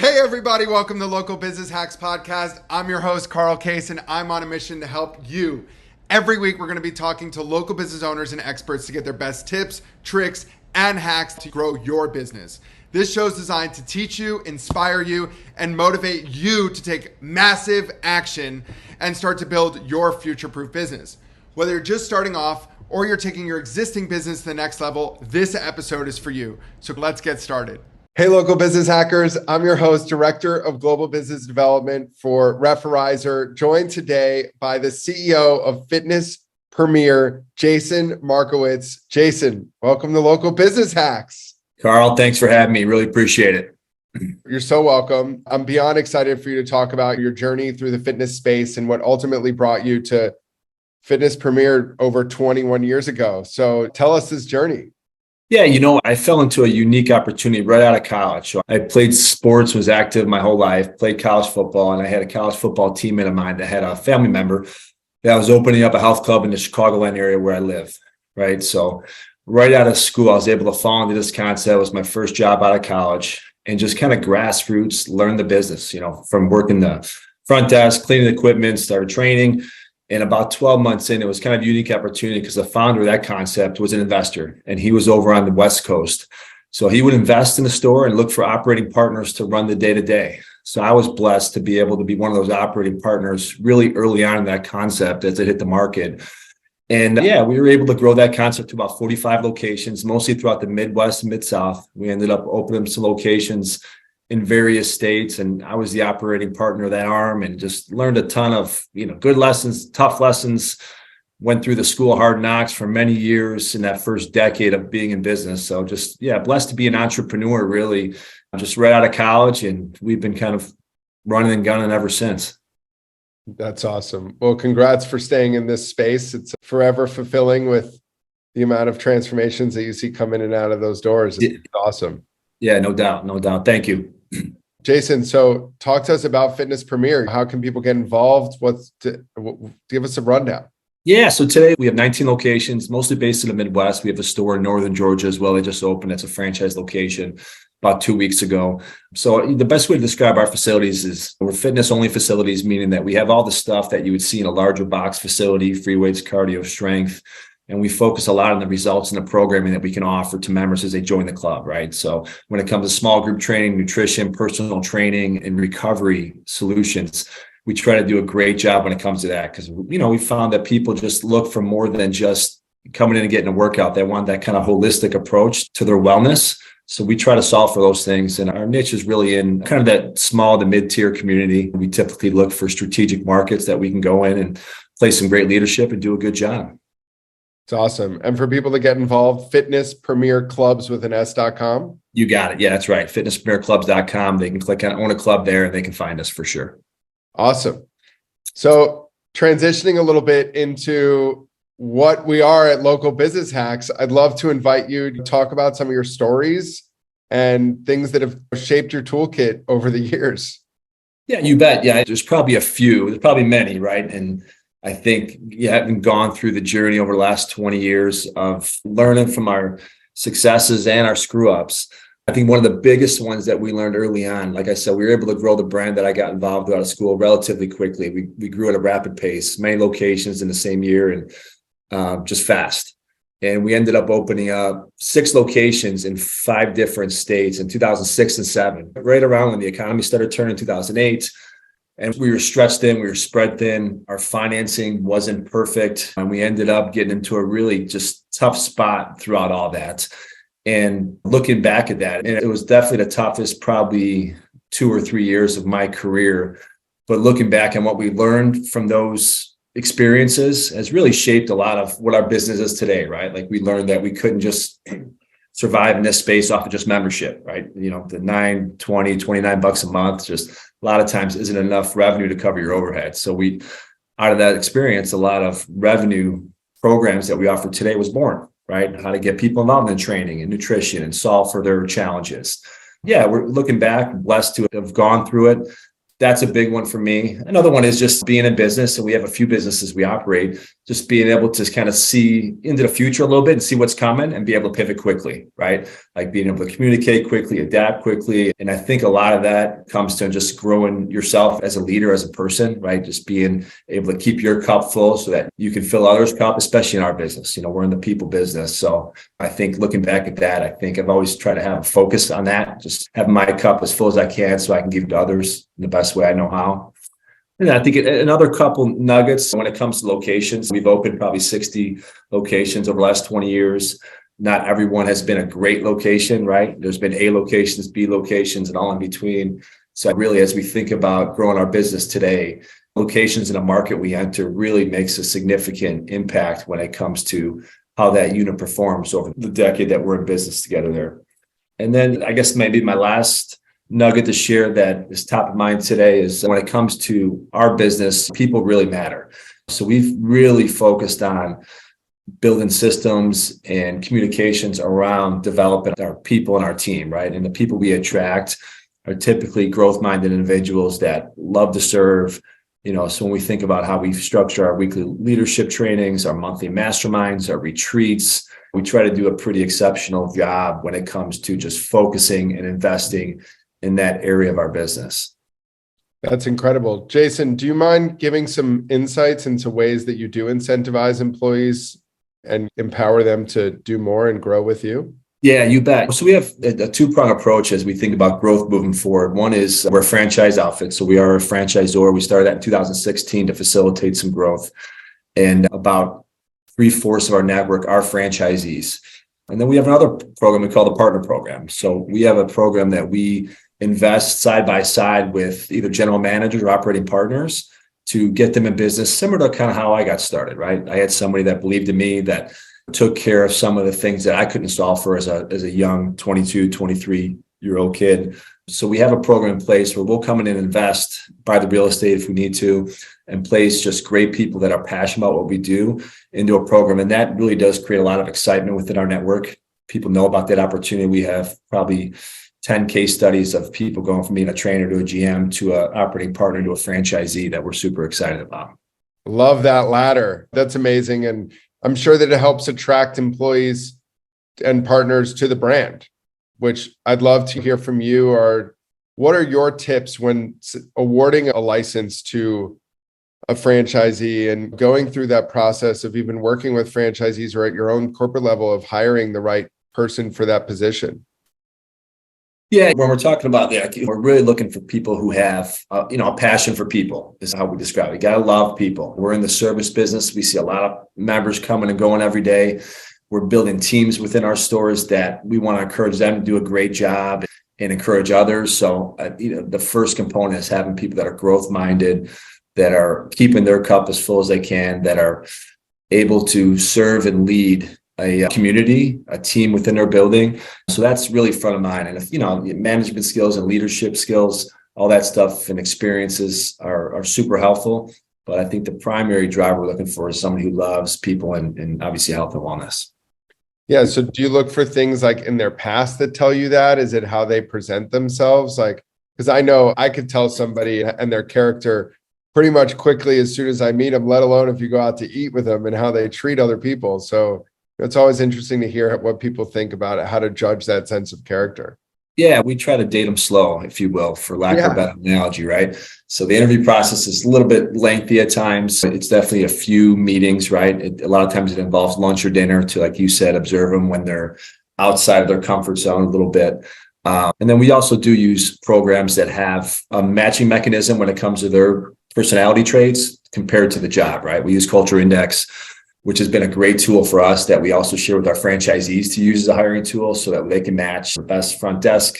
Hey everybody, welcome to Local Business Hacks Podcast. I'm your host, Carl Case, and I'm on a mission to help you. Every week, we're going to be talking to local business owners and experts to get their best tips, tricks, and hacks to grow your business. This show is designed to teach you, inspire you, and motivate you to take massive action and start to build your future-proof business. Whether you're just starting off or you're taking your existing business to the next level, this episode is for you. So let's get started. Hey, local business hackers. I'm your host, Director of Global Business Development for Referrizer, joined today by the CEO of Fitness Premier, Jason Markowicz. Jason, welcome to Local Business Hacks. Carl, thanks for having me. Really appreciate it. You're so welcome. I'm beyond excited for you to talk about your journey through the fitness space and what ultimately brought you to Fitness Premier over 21 years ago. So tell us this journey. Yeah, I fell into a unique opportunity right out of college. So I played sports, was active my whole life, played college football, and I had a college football teammate of mine that had a family member that was opening up a health club in the Chicagoland area where I live, right? So right out of school, I was able to fall into this concept. It was my first job out of college and just kind of grassroots learn the business, from working the front desk, cleaning the equipment, started training. And about 12 months in, it was kind of a unique opportunity because the founder of that concept was an investor and he was over on the West Coast. So he would invest in the store and look for operating partners to run the day-to-day. So I was blessed to be able to be one of those operating partners really early on in that concept as it hit the market. And we were able to grow that concept to about 45 locations, mostly throughout the Midwest and Mid-South. We ended up opening some locations in various states, and I was the operating partner of that arm and just learned a ton of, good lessons, tough lessons, went through the school of hard knocks for many years in that first decade of being in business. So just, blessed to be an entrepreneur, really, just right out of college. And we've been kind of running and gunning ever since. That's awesome. Well, congrats for staying in this space. It's forever fulfilling with the amount of transformations that you see come in and out of those doors. It's awesome. Yeah, no doubt. No doubt. Thank you. Jason, so talk to us about Fitness Premier. How can people get involved? Give us a rundown. Yeah, so today we have 19 locations, mostly based in the Midwest. We have a store in Northern Georgia as well. They just opened. It's a franchise location about 2 weeks ago. So the best way to describe our facilities is we're fitness-only facilities, meaning that we have all the stuff that you would see in a larger box facility, free weights, cardio, strength. And we focus a lot on the results and the programming that we can offer to members as they join the club, right? So when it comes to small group training, nutrition, personal training, and recovery solutions, we try to do a great job when it comes to that because, we found that people just look for more than just coming in and getting a workout. They want that kind of holistic approach to their wellness. So we try to solve for those things. And our niche is really in kind of that small to mid-tier community. We typically look for strategic markets that we can go in and play some great leadership and do a good job. It's awesome. And for people to get involved, fitnesspremierclubs.com. You got it. Yeah, that's right. Fitnesspremierclubs.com. They can click on own a club there and they can find us for sure. Awesome. So transitioning a little bit into what we are at Local Business Hacks, I'd love to invite you to talk about some of your stories and things that have shaped your toolkit over the years. Yeah, you bet. Yeah, there's probably a few. There's probably many, right? And I think having gone through the journey over the last 20 years of learning from our successes and our screw-ups, I think one of the biggest ones that we learned early on, like I said, we were able to grow the brand that I got involved with out of school relatively quickly. We grew at a rapid pace, many locations in the same year and just fast. And we ended up opening up 6 locations in 5 different states in 2006 and 2007, right around when the economy started turning in 2008. And we were stretched thin, we were spread thin. Our financing wasn't perfect. And we ended up getting into a really just tough spot throughout all that. And looking back at that, and it was definitely the toughest, probably 2 or 3 years of my career. But looking back on what we learned from those experiences has really shaped a lot of what our business is today, right? Like we learned that we couldn't just survive in this space off of just membership, right? The $9, $20, $29 a month, just a lot of times isn't enough revenue to cover your overhead. So out of that experience, a lot of revenue programs that we offer today was born, right? How to get people involved in training and nutrition and solve for their challenges. Yeah, we're looking back, blessed to have gone through it. That's a big one for me. Another one is just being in business. And we have a few businesses we operate. just being able to kind of see into the future a little bit and see what's coming and be able to pivot quickly, right? Like being able to communicate quickly, adapt quickly. And I think a lot of that comes to just growing yourself as a leader, as a person, right? Just being able to keep your cup full so that you can fill others' cup, especially in our business. We're in the people business. So I think looking back at that, I think I've always tried to have a focus on that, just have my cup as full as I can so I can give to others in the best way I know how. And I think another couple nuggets when it comes to locations, we've opened probably 60 locations over the last 20 years. Not everyone has been a great location, right? There's been A locations, B locations, and all in between. So really, as we think about growing our business today, locations in a market we enter really makes a significant impact when it comes to how that unit performs over the decade that we're in business together there. And then I guess maybe my last nugget to share that is top of mind today is when it comes to our business, people really matter. So we've really focused on building systems and communications around developing our people and our team, right? And the people we attract are typically growth-minded individuals that love to serve. So when we think about how we structure our weekly leadership trainings, our monthly masterminds, our retreats, we try to do a pretty exceptional job when it comes to just focusing and investing in that area of our business. That's incredible. Jason, do you mind giving some insights into ways that you do incentivize employees and empower them to do more and grow with you? Yeah, you bet. So we have a two-pronged approach as we think about growth moving forward. One is we're a franchise outfit. So we are a franchisor. We started that in 2016 to facilitate some growth. And about 3/4 of our network are franchisees. And then we have another program we call the partner program. So we have a program that we invest side by side with either general managers or operating partners to get them in business, similar to kind of how I got started, right? I had somebody that believed in me, that took care of some of the things that I couldn't solve for as a young 22, 23-year-old kid. So we have a program in place where we'll come in and invest, buy the real estate if we need to, and place just great people that are passionate about what we do into a program. And that really does create a lot of excitement within our network. People know about that opportunity. We have probably 10 case studies of people going from being a trainer to a GM to an operating partner to a franchisee that we're super excited about. Love that ladder. That's amazing. And I'm sure that it helps attract employees and partners to the brand, which I'd love to hear from you. What are your tips when awarding a license to a franchisee and going through that process of even working with franchisees or at your own corporate level of hiring the right person for that position? Yeah, when we're talking about that, we're really looking for people who have, a passion for people is how we describe it. You got to love people. We're in the service business. We see a lot of members coming and going every day. We're building teams within our stores that we want to encourage them to do a great job and encourage others. So, the first component is having people that are growth minded, that are keeping their cup as full as they can, that are able to serve and lead a community, a team within their building. So that's really front of mind. And if, management skills and leadership skills, all that stuff and experiences are super helpful. But I think the primary driver we're looking for is somebody who loves people and obviously health and wellness. Yeah. So do you look for things like in their past that tell you that? Is it how they present themselves? Because I know I could tell somebody and their character pretty much quickly as soon as I meet them, let alone if you go out to eat with them and how they treat other people. So it's always interesting to hear what people think about it, how to judge that sense of character. Yeah, we try to date them slow, if you will, for lack of a better analogy, right? So the interview process is a little bit lengthy at times. It's definitely a few meetings, right? A lot of times it involves lunch or dinner to, like you said, observe them when they're outside of their comfort zone a little bit. And then we also do use programs that have a matching mechanism when it comes to their personality traits compared to the job, right? We use Culture Index, which has been a great tool for us that we also share with our franchisees to use as a hiring tool so that they can match the best front desk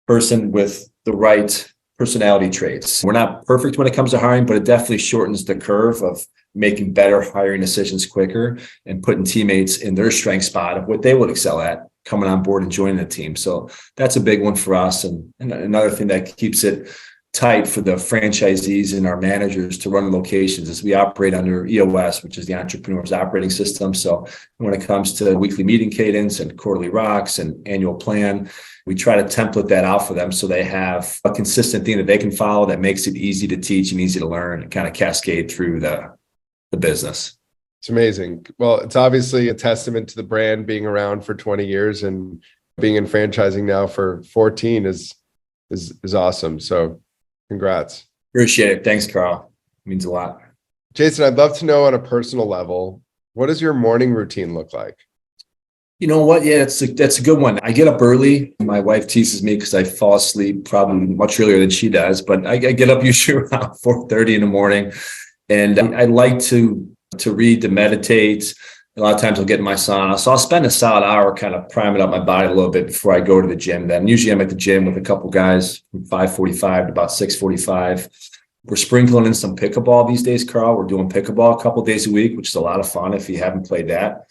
person with the right personality traits. We're not perfect when it comes to hiring, but it definitely shortens the curve of making better hiring decisions quicker and putting teammates in their strength spot of what they would excel at coming on board and joining the team. So that's a big one for us. And another thing that keeps it tight for the franchisees and our managers to run locations is we operate under EOS, which is the Entrepreneur's Operating System. So when it comes to weekly meeting cadence and quarterly rocks and annual plan, we try to template that out for them so they have a consistent thing that they can follow that makes it easy to teach and easy to learn and kind of cascade through the business. It's amazing. Well, it's obviously a testament to the brand being around for 20 years and being in franchising now for 14 is awesome. So congrats. Appreciate it. Thanks, Carl. It means a lot. Jason, I'd love to know on a personal level, what does your morning routine look like? You know what? Yeah, that's a good one. I get up early. My wife teases me because I fall asleep probably much earlier than she does, but I get up usually around 4:30 in the morning. And I like to read, to meditate. A lot of times I'll get in my sauna. So I'll spend a solid hour kind of priming up my body a little bit before I go to the gym. Then usually I'm at the gym with a couple guys from 5:45 to about 6:45. We're sprinkling in some pickleball these days, Carl. We're doing pickleball a couple days a week, which is a lot of fun if you haven't played that.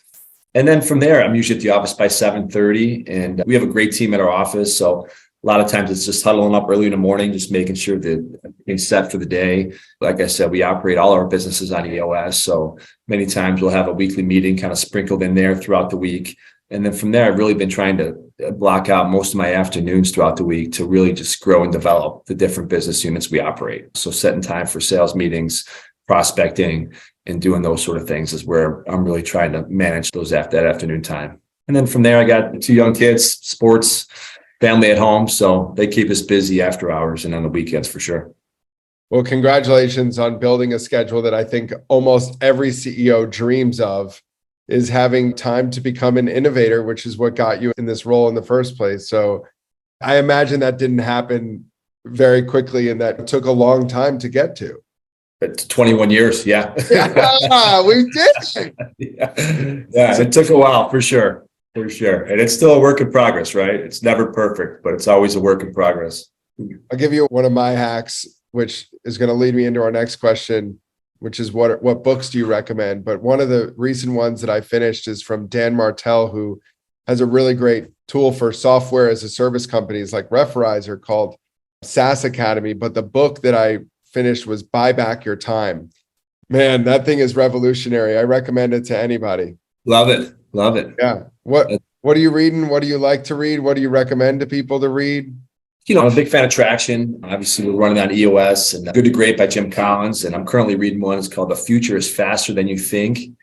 And then from there, I'm usually at the office by 7:30, and we have a great team at our office. So a lot of times it's just huddling up early in the morning, just making sure that everything's set for the day. Like I said, we operate all our businesses on EOS. So many times we'll have a weekly meeting kind of sprinkled in there throughout the week. And then from there, I've really been trying to block out most of my afternoons throughout the week to really just grow and develop the different business units we operate. So setting time for sales meetings, prospecting, and doing those sort of things is where I'm really trying to manage that afternoon time. And then from there, I got 2 young kids, sports, family at home. So they keep us busy after hours and on the weekends for sure. Well, congratulations on building a schedule that I think almost every CEO dreams of, is having time to become an innovator, which is what got you in this role in the first place. So I imagine that didn't happen very quickly and that took a long time to get to. It's 21 years. Yeah. Yeah, we did. Yeah, it took a while for sure. For sure. And it's still a work in progress, right? It's never perfect, but it's always a work in progress. I'll give you one of my hacks, which is going to lead me into our next question, which is what books do you recommend? But one of the recent ones that I finished is from Dan Martell, who has a really great tool for software as a service companies like Referrizer called SaaS Academy. But the book that I finished was Buy Back Your Time. Man, that thing is revolutionary. I recommend it to anybody. Love it. Love it. Yeah. What are you reading? What do you like to read? What do you recommend to people to read? You know, I'm a big fan of Traction. Obviously, we're running on EOS and Good to Great by Jim Collins. And I'm currently reading one. It's called The Future is Faster Than You Think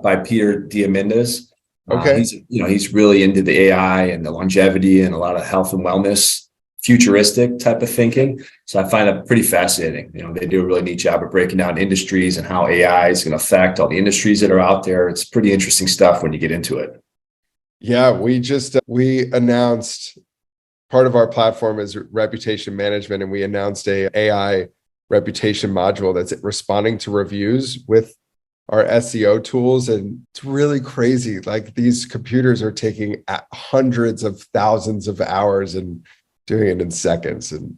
by Peter Diamandis. Okay. He's really into the AI and the longevity and a lot of health and wellness, futuristic type of thinking. So I find it pretty fascinating. You know, they do a really neat job of breaking down industries and how AI is going to affect all the industries that are out there. It's pretty interesting stuff when you get into it. Yeah, we announced part of our platform is reputation management, and we announced a AI reputation module that's responding to reviews with our SEO tools. And it's really crazy. Like, these computers are taking hundreds of thousands of hours and doing it in seconds. And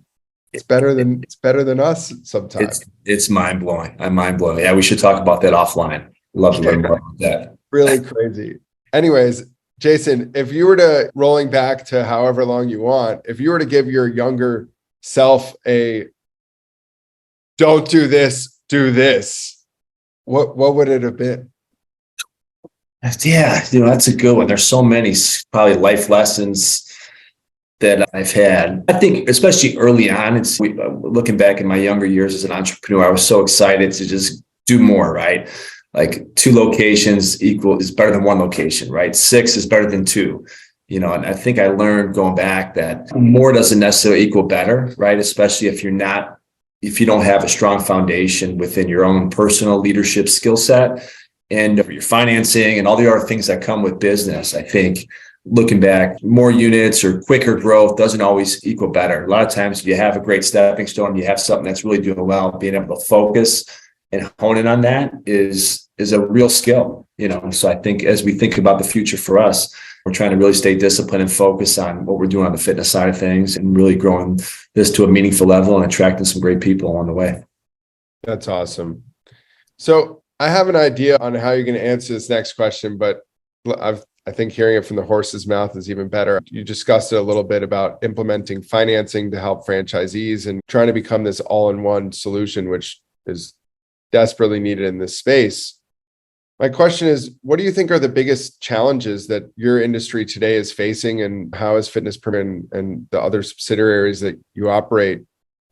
it's better than us sometimes. It's mind blowing. I'm mind blowing. Yeah, we should talk about that offline. Love to learn more about that. Really crazy. Anyways, Jason, if you were to, rolling back to however long you want, if you were to give your younger self a don't do this, do this, what would it have been? Yeah, that's a good one. There's so many probably life lessons that I've had. I think especially early on, looking back in my younger years as an entrepreneur, I was so excited to just do more, right? Like 2 locations is better than 1 location, right? 6 is better than 2, and I think I learned going back that more doesn't necessarily equal better, right? Especially if you don't have a strong foundation within your own personal leadership skill set and your financing and all the other things that come with business. I think looking back, more units or quicker growth doesn't always equal better. A lot of times if you have a great stepping stone, you have something that's really doing well, being able to focus and hone in on that is a real skill, So I think as we think about the future for us, we're trying to really stay disciplined and focus on what we're doing on the fitness side of things and really growing this to a meaningful level and attracting some great people along the way. That's awesome. So I have an idea on how you're going to answer this next question, but I think hearing it from the horse's mouth is even better. You discussed it a little bit about implementing financing to help franchisees and trying to become this all-in-one solution, which is desperately needed in this space. My question is, what do you think are the biggest challenges that your industry today is facing, and how is Fitness Permanent and the other subsidiaries that you operate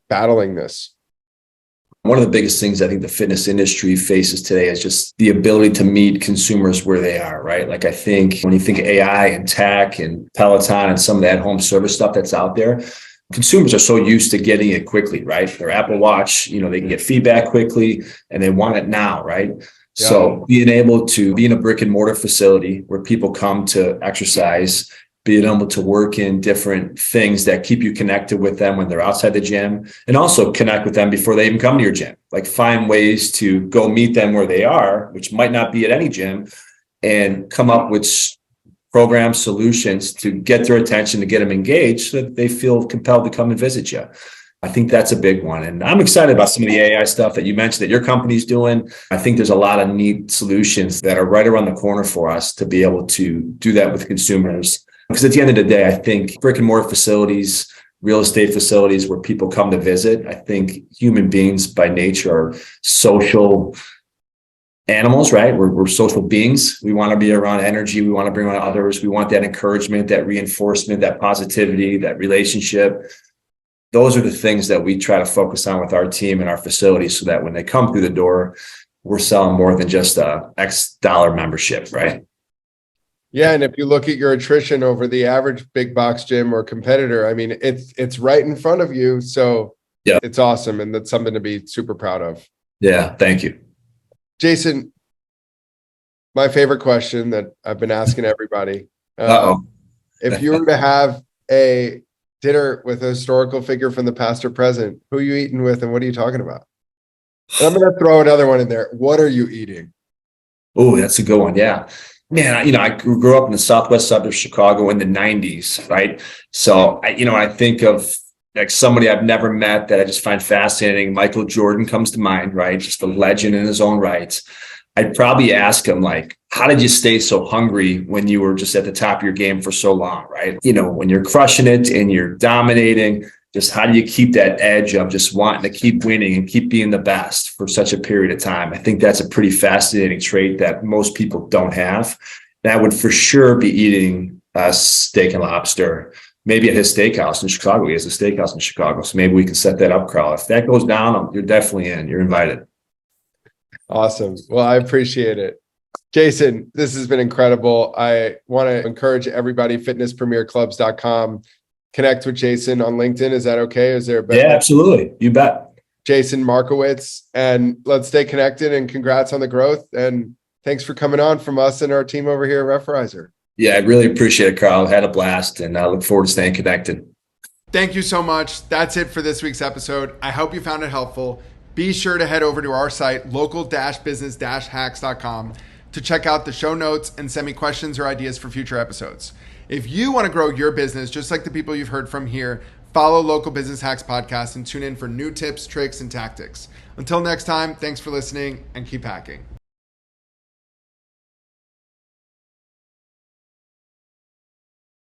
battling this? One of the biggest things I think the fitness industry faces today is just the ability to meet consumers where they are, right? Like I think when you think AI and tech and Peloton and some of that home service stuff that's out there, consumers are so used to getting it quickly, right? Their Apple Watch, they can get feedback quickly and they want it now, right? Yeah. So being able to be in a brick and mortar facility where people come to exercise, being able to work in different things that keep you connected with them when they're outside the gym, and also connect with them before they even come to your gym. Like find ways to go meet them where they are, which might not be at any gym, and come up with program solutions to get their attention, to get them engaged so that they feel compelled to come and visit you. I think that's a big one. And I'm excited about some of the AI stuff that you mentioned that your company's doing. I think there's a lot of neat solutions that are right around the corner for us to be able to do that with consumers. Because at the end of the day, I think brick and mortar facilities, real estate facilities where people come to visit, I think human beings by nature are social animals, right? We're social beings. We want to be around energy. We want to bring on others. We want that encouragement, that reinforcement, that positivity, that relationship. Those are the things that we try to focus on with our team and our facilities so that when they come through the door, we're selling more than just a X dollar membership, right? Yeah, and if you look at your attrition over the average big box gym or competitor, I mean, it's right in front of you. So yeah, it's awesome. And that's something to be super proud of. Yeah, thank you. Jason, my favorite question that I've been asking everybody. If you were to have a dinner with a historical figure from the past or present, who are you eating with and what are you talking about? And I'm going to throw another one in there. What are you eating? Oh, that's a good one. Yeah. Man, I grew up in the southwest suburbs of Chicago in the 90s, right? So, I think of like somebody I've never met that I just find fascinating. Michael Jordan comes to mind, right? Just a legend in his own right. I'd probably ask him, like, how did you stay so hungry when you were just at the top of your game for so long, right? When you're crushing it and you're dominating, just how do you keep that edge of just wanting to keep winning and keep being the best for such a period of time? I think that's a pretty fascinating trait that most people don't have. And I would for sure be eating steak and lobster, maybe at his steakhouse in Chicago. He has a steakhouse in Chicago. So maybe we can set that up, Carl. If that goes down, you're definitely in. You're invited. Awesome. Well, I appreciate it. Jason, this has been incredible. I want to encourage everybody, fitnesspremierclubs.com. Connect with Jason on LinkedIn. Is that okay? Is there a better? Yeah, absolutely. You bet. Jason Markowicz, and let's stay connected and congrats on the growth. And thanks for coming on from us and our team over here at Referrizer. Yeah, I really appreciate it, Carl. Had a blast and I look forward to staying connected. Thank you so much. That's it for this week's episode. I hope you found it helpful. Be sure to head over to our site, local-business-hacks.com, to check out the show notes and send me questions or ideas for future episodes. If you want to grow your business, just like the people you've heard from here, follow Local Business Hacks Podcast and tune in for new tips, tricks, and tactics. Until next time, thanks for listening and keep hacking.